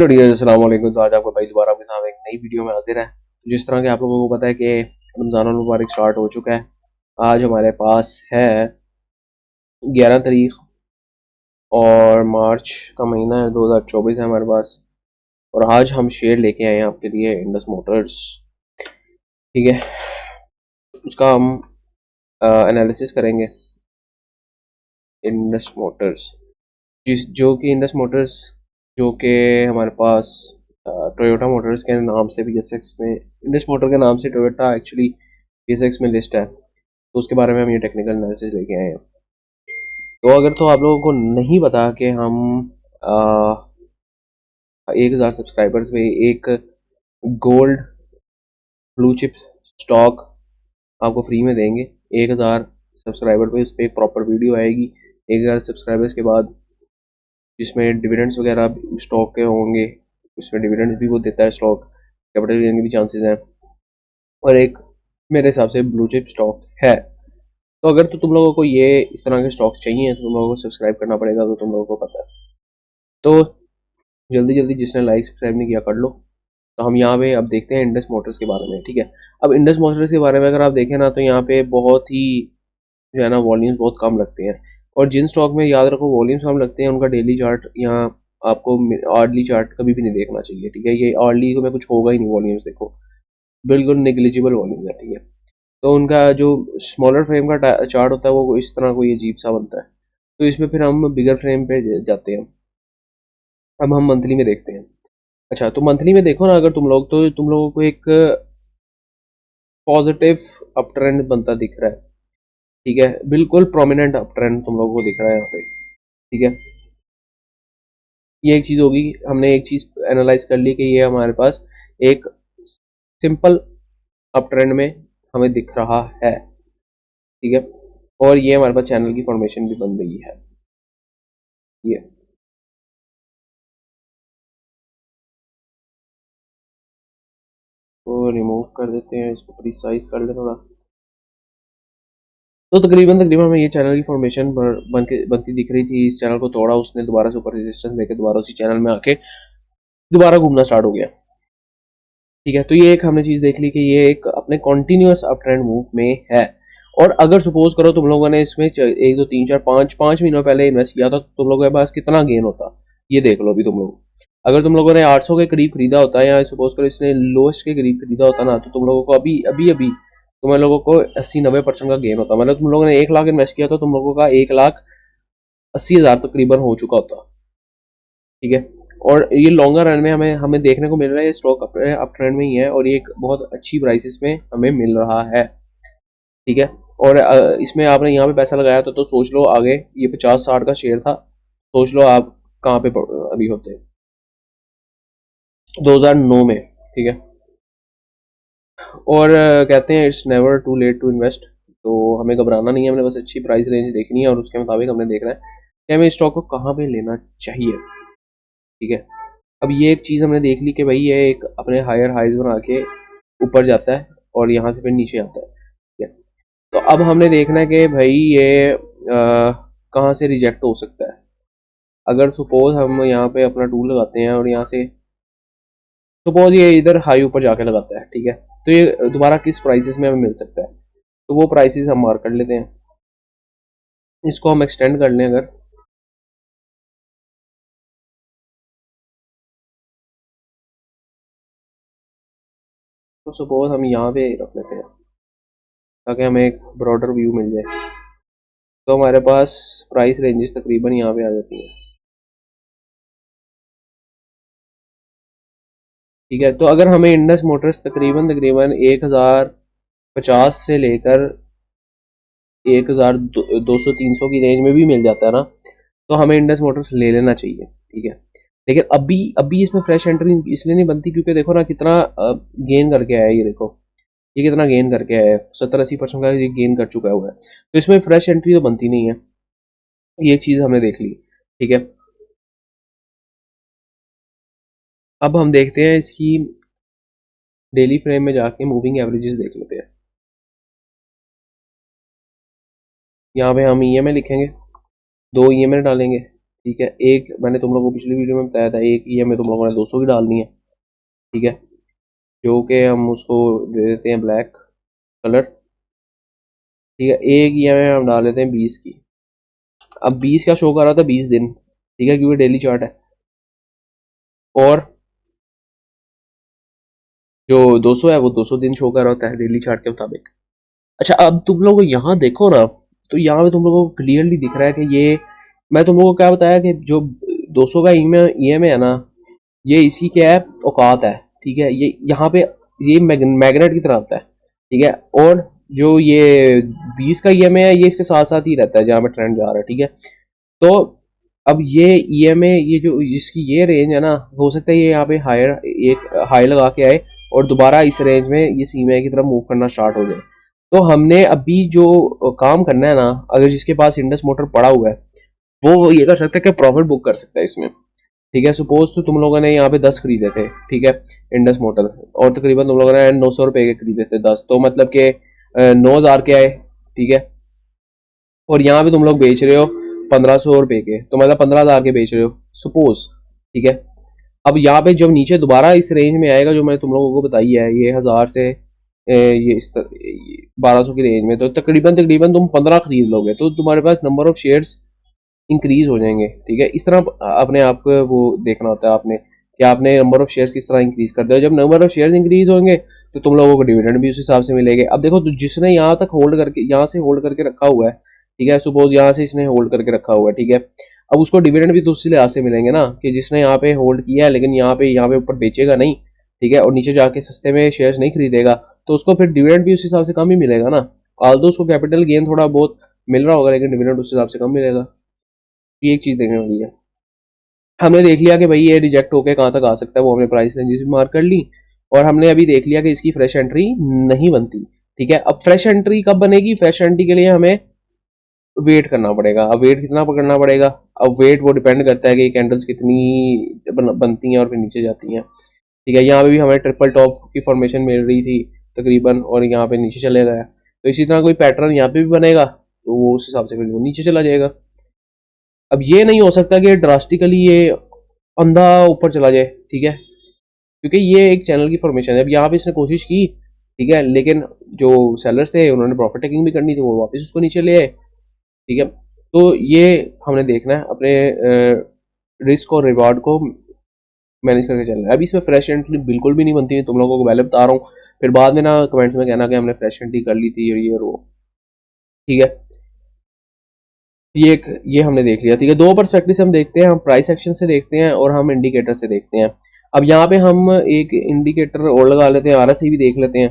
अस्सलाम वालेकुम। तो आज आपका भाई दोबारा आपके सामने एक नई वीडियो में हाजिर है। तो जिस तरह के आप लोगों को पता है कि रमज़ान मुबारक स्टार्ट हो चुका है। आज हमारे पास है 11 तारीख और मार्च का महीना है, 2024 है हमारे पास। और आज हम शेयर लेके आए हैं आपके लिए इंडस मोटर्स। ठीक है, उसका हम एनालिसिस करेंगे। इंडस मोटर्स जिस जो कि इंडस मोटर्स जो कि हमारे पास टोयोटा मोटर्स के नाम से VSX में, इंडस मोटर के नाम से टोयोटा एक्चुअली VSX में लिस्ट है। तो उसके बारे में हम ये टेक्निकल एनालिसिस लेके आए हैं। तो अगर तो आप लोगों को नहीं पता कि हम 1000 सब्सक्राइबर्स पे एक गोल्ड ब्लू चिप स्टॉक आपको फ्री में देंगे। 1000 सब्सक्राइबर पे उस पर एक प्रॉपर वीडियो आएगी 1000 सब्सक्राइबर्स के बाद, जिसमें डिविडेंड्स वगैरह स्टॉक के होंगे। उसमें डिविडेंड्स भी वो देता है स्टॉक, कैपिटल गेन के भी चांसेस हैं। और एक मेरे हिसाब से ब्लू चिप स्टॉक है। तो अगर तो तुम लोगों को ये इस तरह के स्टॉक्स चाहिए तो तुम लोगों को सब्सक्राइब करना पड़ेगा, तो तुम लोगों को पता है। तो जल्दी जल्दी जिसने लाइक सब्सक्राइब नहीं किया कर लो। तो हम यहाँ पे अब देखते हैं इंडस मोटर्स के बारे में। ठीक है, अब इंडस मोटर्स के बारे में अगर आप देखें ना, तो यहाँ पे बहुत ही जो है ना वॉल्यूम्स बहुत कम लगते हैं। और जिन स्टॉक में याद रखो वॉल्यूम्स कम लगते हैं, उनका डेली चार्ट यहाँ आपको आर्डली चार्ट कभी भी नहीं देखना चाहिए। ठीक है, ये आर्डली में कुछ होगा ही नहीं, वॉल्यूम्स देखो बिल्कुल नेग्लिजिबल वॉल्यूम्स है। ठीक है, तो उनका जो स्मॉलर फ्रेम का चार्ट होता है वो इस तरह कोई अजीब सा बनता है। तो इसमें फिर हम बिगर फ्रेम पे जाते हैं। अब हम मंथली में देखते हैं। अच्छा, तो मंथली में देखो ना अगर तुम लोग, तो तुम लोगों को एक पॉजिटिव अप ट्रेंड बनता दिख रहा है। ठीक है, बिल्कुल प्रोमिनेंट अप ट्रेंड तुम लोगों को दिख रहा है यहाँ पे। ठीक है, ये एक चीज होगी। हमने एक चीज एनालाइज कर ली कि ये हमारे पास एक सिंपल अप ट्रेंड में हमें दिख रहा है। ठीक है, और ये हमारे पास चैनल की फॉर्मेशन भी बन रही है। ये को रिमूव कर देते हैं, इसको प्रिसाइज कर ले थोड़ा। तो तकरीबन तकरीबन हमें ये चैनल की फॉर्मेशन बनती दिख रही थी। इस चैनल को तोड़ा उसने, दोबारा से ऊपर रेजिस्टेंस लेके दोबारा उसी चैनल में आके दोबारा घूमना स्टार्ट हो गया। ठीक है, तो ये एक हमने चीज देख ली कि ये एक अपने कॉन्टिन्यूस अप ट्रेंड मूव में है। और अगर सपोज करो तुम लोगों ने इसमें 1 2 3 4 5 5 महीनों पहले इन्वेस्ट किया था, तो तुम लोगों के पास कितना गेन होता, ये देख लो अभी तुम लोग। अगर तुम लोगों ने 800 के करीब खरीदा होता है, या सपोज करो इसने लोएस्ट के करीब खरीदा होता ना, तो तुम लोगों को अभी अभी अभी तुम लोगों को 80 90% का गेन होता। मतलब तुम लोगों ने 1 लाख इन्वेस्ट किया, तो तुम लोगों का 1,80,000 तकरीबन हो चुका होता। ठीक है, और ये लॉन्गर रन में हमें हमें देखने को मिल रहा है ये स्टॉक अप ट्रेंड में ही है, और ये एक बहुत अच्छी प्राइसेस में हमें मिल रहा है। ठीक है, और इसमें आपने यहाँ पे पैसा लगाया तो सोच लो आगे ये 50 60 का शेयर था। सोच लो आप कहाँ पे अभी होते हैं 2009 में। ठीक है, और कहते हैं it's never too late to invest. तो हमें घबराना नहीं है, हमने बस अच्छी प्राइस रेंज देखनी है और उसके मुताबिक हमने देखना है कि हमें स्टॉक को कहाँ पे लेना चाहिए। ठीक है, अब ये एक चीज़ हमने देख ली कि भाई ये एक अपने हायर हाइज बना के ऊपर जाता है और यहाँ से फिर नीचे आता है। ठीक है, तो अब हमने देखना है कि भाई ये कहाँ से रिजेक्ट हो सकता है। अगर सपोज हम यहाँ पे अपना टूल लगाते हैं और यहाँ से सपोज ये इधर हाई ऊपर जाके लगाता है। ठीक है, तो ये दोबारा किस प्राइसेस में हमें मिल सकता है, तो वो प्राइसेस हम मार्क कर लेते हैं। इसको हम एक्सटेंड कर लें अगर, तो सपोज हम यहाँ पे रख लेते हैं ताकि हमें एक ब्रॉडर व्यू मिल जाए। तो हमारे पास प्राइस रेंजेस तकरीबन यहाँ पे आ जाती हैं। ठीक है, तो अगर हमें इंडस मोटर्स तकरीबन तकरीबन 1050 से लेकर 1200 300 की रेंज में भी मिल जाता है ना, तो हमें इंडस मोटर्स ले लेना चाहिए। ठीक है, लेकिन अभी अभी इसमें फ्रेश एंट्री इसलिए नहीं बनती क्योंकि देखो ना कितना गेन करके आया है। ये देखो ये कितना गेन करके आया है, 70 80% का ये गेन कर चुका हुआ है। तो इसमें फ्रेश एंट्री तो बनती नहीं है, ये चीज़ हमने देख ली। ठीक है, अब हम देखते हैं इसकी डेली फ्रेम में जाके मूविंग एवरेजेस देख लेते हैं। यहाँ पे हम ईएमए लिखेंगे, 2 ईएमए डालेंगे। ठीक है, एक मैंने तुम लोगों को पिछली वीडियो में बताया था, एक EMI तुम लोगों ने 200 की डालनी है। ठीक है, जो कि हम उसको दे देते हैं ब्लैक कलर। ठीक है, एक EMI हम डाल देते हैं 20 की। अब 20 का शो कर रहा था 20 दिन, ठीक है, क्योंकि डेली चार्ट है। और जो 200 है वो 200 दिन शो कर रहा होता है डेली चार्ट के मुताबिक। अच्छा, अब तुम लोग यहाँ देखो ना, तो यहाँ पे तुम लोगों को क्लियरली दिख रहा है कि ये, मैं तुम लोगों को क्या बताया कि जो 200 का EMI है ना, ये इसकी क्या है, औकात है। ठीक है, ये यहाँ पे ये मैग्नेट की तरह आता है। ठीक है, और जो ये 20 का EMI है, ये इसके साथ साथ ही रहता है जहाँ पे ट्रेंड जा रहा है। ठीक है, तो अब ये EMI, ये जो इसकी ये रेंज है ना, हो सकता है ये यहाँ पे हायर एक हाई लगा के आए और दोबारा इस रेंज में ये CMI की तरफ मूव करना स्टार्ट हो जाए। तो हमने अभी जो काम करना है ना, अगर जिसके पास इंडस मोटर पड़ा हुआ है, वो ये कर सकता है कि प्रॉफिट बुक कर सकता है इसमें। ठीक है, सपोज तो तुम लोगों ने यहाँ पे 10 खरीदे थे, ठीक है, इंडस मोटर, और तकरीबन तुम लोगों ने 900 रुपए के खरीदे थे 10, तो मतलब के 9,000 के आए। ठीक है, और यहाँ पे तुम लोग बेच रहे हो 1,500 रुपए के, तो मतलब 15,000 के बेच रहे हो सपोज। ठीक है, अब यहाँ पे जब नीचे दोबारा इस रेंज में आएगा जो मैंने तुम लोगों को बताई है, ये 1000 से ये इस 1200 की रेंज में, तो तकरीबन तकरीबन तुम 15 खरीद लोगे, तो तुम्हारे पास नंबर ऑफ शेयर्स इंक्रीज हो जाएंगे। ठीक है, इस तरह अपने आप को वो देखना होता है आपने, कि आपने नंबर ऑफ शेयर्स किस तरह इंक्रीज कर दो। जब नंबर ऑफ शेयर्स इंक्रीज होंगे तो तुम लोगों को डिविडेंड भी उस हिसाब से मिलेंगे। अब देखो, तो जिसने यहाँ तक होल्ड करके, यहाँ से होल्ड करके रखा हुआ है, ठीक है, सपोज यहाँ से इसने होल्ड करके रखा हुआ है, ठीक है, अब उसको डिविडेंड भी तो उसी लिहाज से मिलेंगे ना, कि जिसने यहाँ पे होल्ड किया है लेकिन यहाँ पे ऊपर बेचेगा नहीं, ठीक है, और नीचे जाके सस्ते में शेयर्स नहीं खरीदेगा, तो उसको फिर डिविडेंड भी उस हिसाब से कम ही मिलेगा ना। आल्दो उसको कैपिटल गेन थोड़ा बहुत मिल रहा होगा, लेकिन डिविडेंड उस हिसाब से कम मिलेगा। ये एक चीज देखने वाली है। हमने देख लिया कि भाई ये रिजेक्ट होकर कहाँ तक आ सकता है, वो हमने प्राइस रेंजेस भी मार्क कर ली, और हमने अभी देख लिया कि इसकी फ्रेश एंट्री नहीं बनती। ठीक है, अब फ्रेश एंट्री कब बनेगी? फ्रेश एंट्री के लिए हमें वेट करना पड़ेगा। अब वेट कितना पकड़ना पड़ेगा? अब वेट वो डिपेंड करता है कि कैंडल्स कितनी बनती हैं और फिर नीचे जाती हैं। ठीक है, यहाँ पे भी हमें ट्रिपल टॉप की फॉर्मेशन मिल रही थी तकरीबन, और यहाँ पे नीचे चले गया, तो इसी तरह कोई पैटर्न यहाँ पे भी बनेगा, तो वो उस हिसाब से फिर वो नीचे चला जाएगा। अब ये नहीं हो सकता कि ड्रास्टिकली ये अंधा ऊपर चला जाए। ठीक है, क्योंकि ये एक चैनल की फॉर्मेशन है। अब यहाँ पे इसने कोशिश की, ठीक है, लेकिन जो सेलर्स थे उन्होंने प्रॉफिट टेकिंग भी करनी थी, वो वापस उसको नीचे ले आए। ठीक है, तो ये हमने देखना है, अपने रिस्क और रिवॉर्ड को मैनेज करके चलना है। अभी इसमें फ्रेश एंट्री बिल्कुल भी नहीं बनती है, तुम लोगों को पहले बता रहा हूँ, फिर बाद में ना कमेंट्स में कहना कि हमने फ्रेश एंट्री कर ली थी और ये और वो। ठीक है, ये हमने देख लिया। ठीक है, दो पर्सपेक्टिव से हम देखते हैं, हम प्राइस एक्शन से देखते हैं और हम इंडिकेटर से देखते हैं। अब यहाँ पे हम एक इंडिकेटर और लगा लेते हैं, RSI भी देख लेते हैं।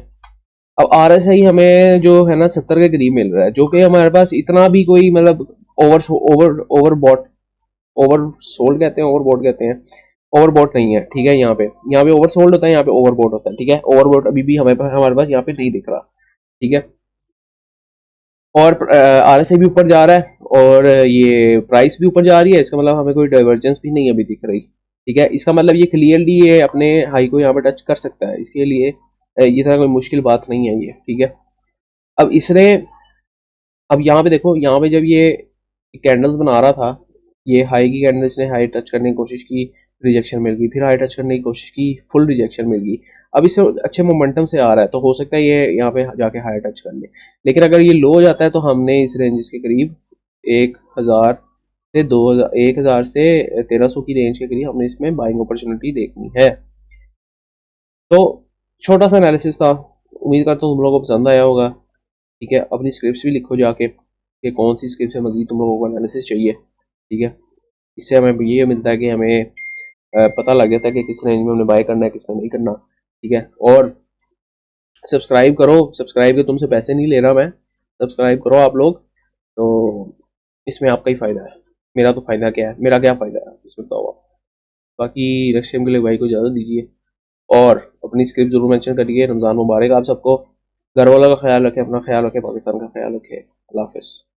अब RSI हमें जो है ना 70 के करीब मिल रहा है, जो कि हमारे पास इतना भी कोई मतलब over over overbought, over sold कहते हैं, ओवरबॉट कहते हैं, ओवरबॉट नहीं है। ठीक है, यहाँ पे ओवर सोल्ड होता है, यहाँ पे ओवरबॉट होता है। ठीक है, ओवरबॉट अभी भी हमारे पास यहाँ पे नहीं दिख रहा। ठीक है, और RSI भी ऊपर जा रहा है और ये प्राइस भी ऊपर जा रही है, इसका मतलब हमें कोई डाइवर्जेंस भी नहीं अभी दिख रही। ठीक है, इसका मतलब ये क्लियरली ये अपने हाई को यहाँ पे टच कर सकता है, इसके लिए ये तरह कोई मुश्किल बात नहीं है ये। ठीक है, अब इसने, अब यहाँ पे देखो, यहाँ पे जब ये कैंडल्स बना रहा था, ये हाई की कैंडल्स ने हाई टच करने की कोशिश की, रिजेक्शन मिल गई, फिर हाई टच करने की कोशिश की, फुल रिजेक्शन मिल गई। अब इससे अच्छे मोमेंटम से आ रहा है, तो हो सकता है ये यहाँ पे जाके हाई टच कर ले। लेकिन अगर ये लो हो जाता है तो हमने इस रेंज के करीब 1,000 से 2,000, 1,000 से 1,300 की रेंज के करीब हमने इसमें बाइंग अपॉर्चुनिटी देखनी है। तो छोटा सा एनालिसिस था, उम्मीद करता हूँ तुम लोगों को पसंद आया होगा। ठीक है, अपनी स्क्रिप्ट्स भी लिखो जाके कि कौन सी स्क्रिप्ट से मजीद तुम लोगों को एनालिसिस चाहिए। ठीक है, इससे हमें ये मिलता है कि हमें पता लग जाता है कि किस रेंज में हमने बाय करना है, किस में नहीं करना। ठीक है, और सब्सक्राइब करो, सब्सक्राइब के तुमसे पैसे नहीं ले रहा मैं, सब्सक्राइब करो आप लोग, तो इसमें आपका ही फायदा है। मेरा तो फायदा क्या है, मेरा क्या फायदा है इसमें बताओ आप। बाकी रशियम के लिए भाई को इजाज़त दीजिए, और अपनी स्क्रिप्ट जरूर मेंशन करिए। रमज़ान मुबारक आप सबको। घर वालों का ख्याल रखें, अपना ख्याल रखें, पाकिस्तान का ख्याल रखें। अल्लाह हाफिज़।